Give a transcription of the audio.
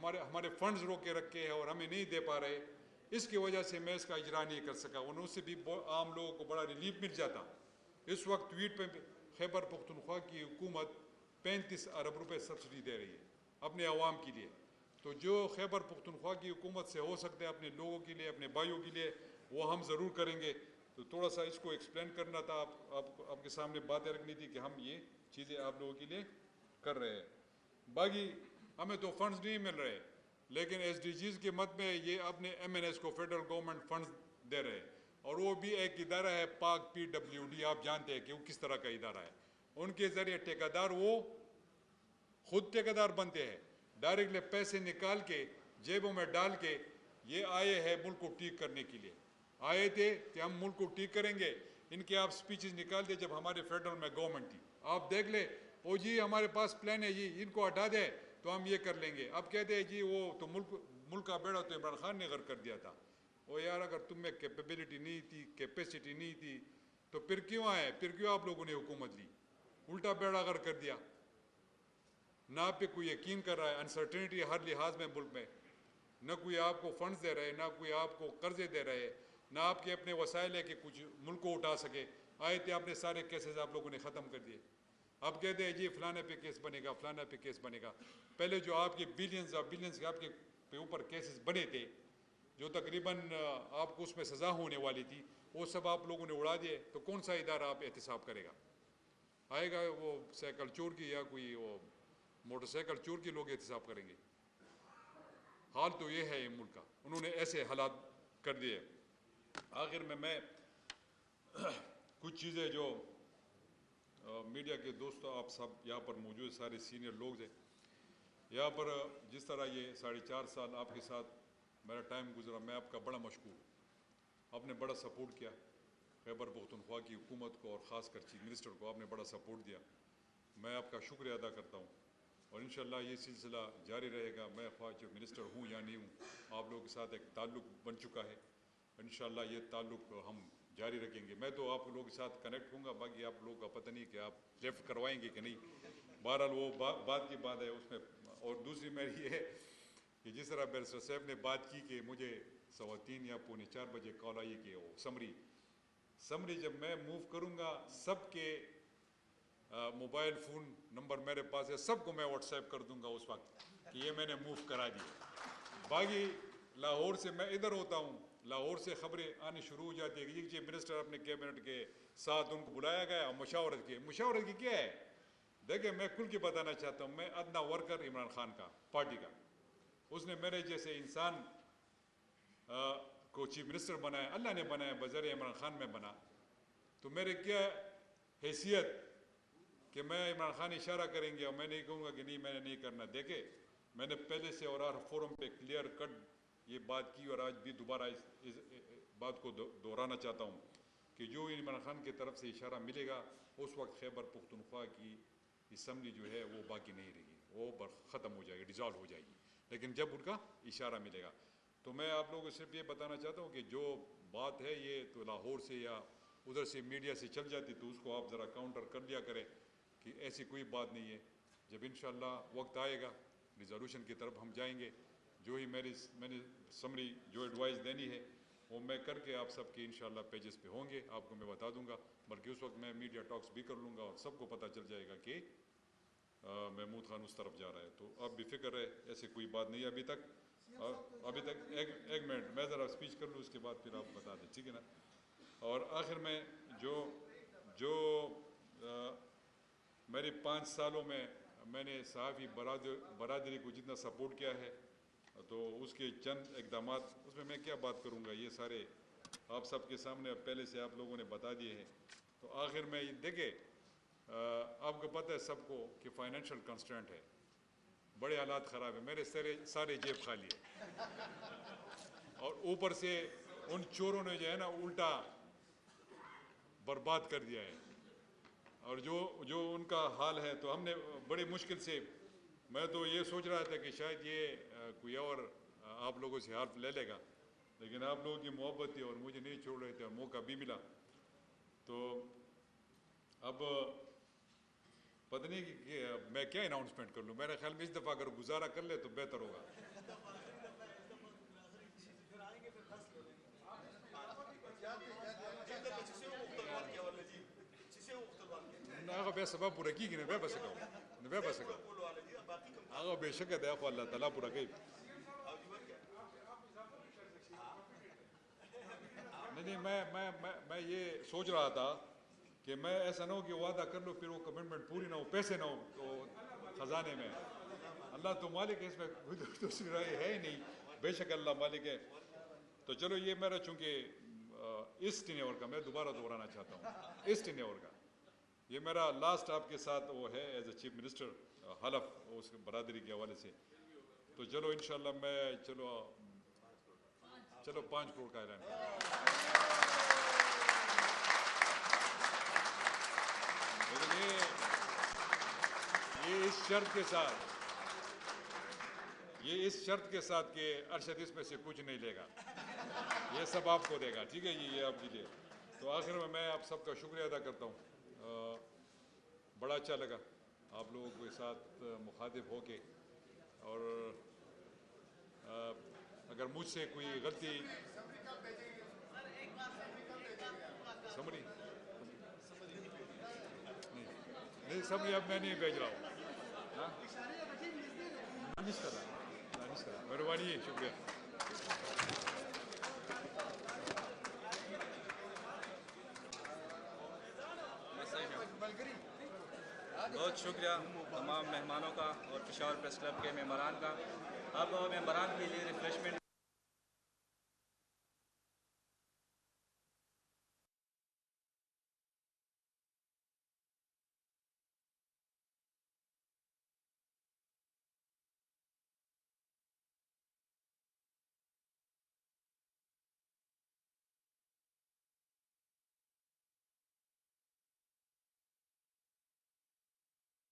ہمارے فنڈز روکے رکھے ہیں اور ہمیں نہیں دے پا رہے. اس کی وجہ سے میں اس کا اجرا نہیں کر سکا. ان سے بھی عام لوگوں کو بڑا ریلیف مل جاتا. اس وقت ٹویٹ پہ خیبر پختونخوا کی حکومت 35 ارب روپے سبسڈی دے رہی ہے اپنے عوام کے لیے. تو جو خیبر پختونخوا کی حکومت سے ہو سکتا ہے اپنے لوگوں کے لیے, اپنے بھائیوں کے لیے, وہ ہم ضرور کریں گے. تو تھوڑا سا اس کو ایکسپلین کرنا تھا, آپ کے سامنے باتیں رکھنی تھی کہ ہم یہ چیزیں آپ لوگوں کے لیے کر رہے ہیں. باقی ہمیں تو فنڈز نہیں مل رہے, لیکن ایس ڈی جیز کے مد میں یہ اپنے ایم این ایس کو فیڈرل گورنمنٹ فنڈز دے رہے ہیں. اور وہ بھی ایک ادارہ ہے پاک PWD, آپ جانتے ہیں کہ وہ کس طرح کا ادارہ ہے. ان کے ذریعے ٹھیکیدار وہ خود ٹھیکیدار بنتے ہیں, ڈائریکٹلی پیسے نکال کے جیبوں میں ڈال کے. یہ آئے ہیں ملک کو ٹھیک کرنے کے لیے, آئے تھے کہ ہم ملک کو ٹھیک کریں گے. ان کے آپ سپیچز نکال دیں جب ہمارے فیڈرل میں گورنمنٹ تھی, آپ دیکھ لیں, او جی ہمارے پاس پلان ہے جی, ان کو ہٹا دیں تو ہم یہ کر لیں گے. اب کہتے ہیں جی وہ تو ملک کا بیڑا تو عمران خان نے غرق کر دیا تھا. وہ یار اگر تم میں کیپیبلٹی نہیں تھی, کیپیسٹی نہیں تھی, تو پھر کیوں آئے, پھر کیوں آپ لوگوں نے حکومت لی؟ الٹا بیڑا غرق کر دیا. نہ آپ پہ کوئی یقین کر رہا ہے, انسرٹینٹی ہر لحاظ میں ملک میں. نہ کوئی آپ کو فنڈز دے رہے, نہ کوئی آپ کو قرضے دے رہے, نہ آپ کے اپنے وسائل ہے کہ کچھ ملک کو اٹھا سکے. آئے تھے آپ نے سارے کیسز آپ لوگوں نے ختم کر دیے. اب کہتے ہیں جی فلانے پہ کیس بنے گا, فلانے پہ کیس بنے گا. پہلے جو آپ کے بلینز کے آپ کے اوپر کیسز بنے تھے, جو تقریباً آپ کو اس میں سزا ہونے والی تھی, وہ سب آپ لوگوں نے اڑا دیے. تو کون سا ادارہ آپ احتساب کرے گا؟ آئے گا وہ سائیکل چور کی یا کوئی وہ موٹر سائیکل چور کے لوگ احتساب کریں گے؟ حال تو یہ ہے ملک کا, انہوں نے ایسے حالات کر دیے. آخر میں کچھ چیزیں جو میڈیا کے دوست آپ سب یہاں پر موجود سارے سینئر لوگ ہیں یہاں پر, جس طرح یہ 4.5 سال آپ کے ساتھ میرا ٹائم گزرا, میں آپ کا بڑا مشکور ہوں. آپ نے بڑا سپورٹ کیا خیبر پختونخوا کی حکومت کو, اور خاص کر چیف منسٹر کو آپ نے بڑا سپورٹ دیا. میں آپ کا شکریہ ادا کرتا ہوں, اور انشاءاللہ یہ سلسلہ جاری رہے گا. میں خواہ چیف منسٹر ہوں یا نہیں ہوں, آپ لوگوں کے ساتھ ایک تعلق بن چکا ہے. انشاءاللہ یہ تعلق ہم جاری رکھیں گے. میں تو آپ لوگوں کے ساتھ کنیکٹ ہوں گا, باقی آپ لوگوں کا پتہ نہیں کہ آپ لیفٹ کروائیں گے کہ نہیں. بہرحال وہ بات کی بات ہے اس میں. اور دوسری میری یہ ہے کہ جس طرح بیرسٹر صاحب نے بات کی کہ مجھے 3:15 یا 3:45 بجے کال آئی کہ وہ سمری جب میں موو کروں گا, سب کے موبائل فون نمبر میرے پاس ہے, سب کو میں واٹس ایپ کر دوں گا اس وقت کہ یہ میں نے موو کرا دیا. باقی لاہور سے میں ادھر ہوتا ہوں, لاہور سے خبریں آنی شروع ہو جاتی ہے کہ چیف منسٹر اپنے کیبنٹ کے ساتھ ان کو بلایا گیا مشاورت کی کیا ہے. دیکھیں میں کھل کے بتانا چاہتا ہوں, میں ادنا ورکر عمران خان کا, پارٹی کا. اس نے میرے جیسے انسان کو چیف منسٹر بنایا, اللہ نے بنایا, بذریعہ عمران خان میں بنا. تو میرے کیا حیثیت کہ میں عمران خان اشارہ کریں گے اور میں نہیں کہوں گا کہ نہیں میں نے نہیں کرنا. دیکھے میں نے پہلے سے اور ہر فورم پہ کلیئر کٹ یہ بات کی, اور آج بھی دوبارہ اس بات کو دہرانا چاہتا ہوں کہ جو عمران خان کی طرف سے اشارہ ملے گا, اس وقت خیبر پختونخوا کی اسمبلی جو ہے وہ باقی نہیں رہی, وہ ختم ہو جائے گی, ڈیزالو ہو جائے گی. لیکن جب ان کا اشارہ ملے گا, تو میں آپ لوگوں کو صرف یہ بتانا چاہتا ہوں کہ جو بات ہے یہ تو لاہور سے یا ادھر سے میڈیا سے چل جاتی, تو اس کو آپ ذرا کاؤنٹر کر لیا کریں کہ ایسی کوئی بات نہیں ہے. جب انشاءاللہ وقت آئے گا ریزولوشن کی طرف ہم جائیں گے. جو ہی میں نے سمری جو ایڈوائز دینی ہے وہ میں کر کے آپ سب کے انشاءاللہ پیجز پہ ہوں گے, آپ کو میں بتا دوں گا. بلکہ اس وقت میں میڈیا ٹاکس بھی کر لوں گا اور سب کو پتہ چل جائے گا کہ محمود خان اس طرف جا رہا ہے. تو آپ بھی فکر ہے, ایسی کوئی بات نہیں ابھی تک. ایک منٹ میں ذرا اسپیچ کر لوں, اس کے بعد پھر آپ بتا دیں, ٹھیک ہے نا. اور آخر میں جو میرے 5 سالوں میں نے صحافی برادری کو جتنا سپورٹ کیا ہے, تو اس کے چند اقدامات اس میں کیا بات کروں گا, یہ سارے آپ سب کے سامنے پہلے سے آپ لوگوں نے بتا دیے ہیں. تو آخر میں دیکھیں آپ کو پتہ ہے سب کو کہ فائنینشیل کنسٹرینٹ ہے, بڑے حالات خراب ہیں, میرے سارے جیب خالی ہے. اور اوپر سے ان چوروں نے جو ہے نا الٹا برباد کر دیا ہے. اور جو ان کا حال ہے, تو ہم نے بڑی مشکل سے, میں تو یہ سوچ رہا تھا کہ شاید یہ کوئی اور آپ لوگوں سے ہیلپ لے لے گا, لیکن آپ لوگوں کی محبت تھی اور مجھے نہیں چھوڑ رہے تھے اور موقع بھی ملا. تو اب پتہ نہیں کہ میں کیا اناؤنسمنٹ کر لوں. میرے خیال میں اس دفعہ اگر گزارا کر لے تو بہتر ہوگا. هغه بیا سبب پوره کېږي نه بیا به څه کوو نو بیا به څه کوو هغه بې شکه دی خو الله تعالی پوره کوي نہیں میں یہ سوچ رہا تھا کہ میں ایسا نہ ہو کہ وعدہ کر لو پھر وہ کمٹمنٹ پوری نہ ہو پیسے نہ ہو تو خزانے میں اللہ تو مالک ہے اس میں دوسری رائے ہے ہی نہیں بے شک اللہ مالک ہے تو چلو یہ میرا چونکہ اس ٹینیور کا میں دوبارہ دہرانا چاہتا ہوں اس ٹینیور کا یہ میرا لاسٹ آپ کے ساتھ وہ ہے ایز اے چیف منسٹر حلف اس برادری کے حوالے سے تو چلو انشاءاللہ میں چلو 5 کروڑ کا اعلان کروں لیکن یہ اس شرط کے ساتھ کہ ارشد اس میں سے کچھ نہیں لے گا یہ سب آپ کو دے گا ٹھیک ہے جی یہ آپ دیجیے تو آخر میں آپ سب کا شکریہ ادا کرتا ہوں بڑا اچھا لگا آپ لوگوں کے ساتھ مخاطب ہو کے اور اگر مجھ سے کوئی غلطی سمری نہیں سمری اب میں نہیں بھیج رہا ہوں دانش کرا مہربانی ہے شکریہ بہت شکریہ تمام مہمانوں کا اور پشاور پریس کلب کے ممبران کا اب ممبران کے لیے ریفریشمنٹ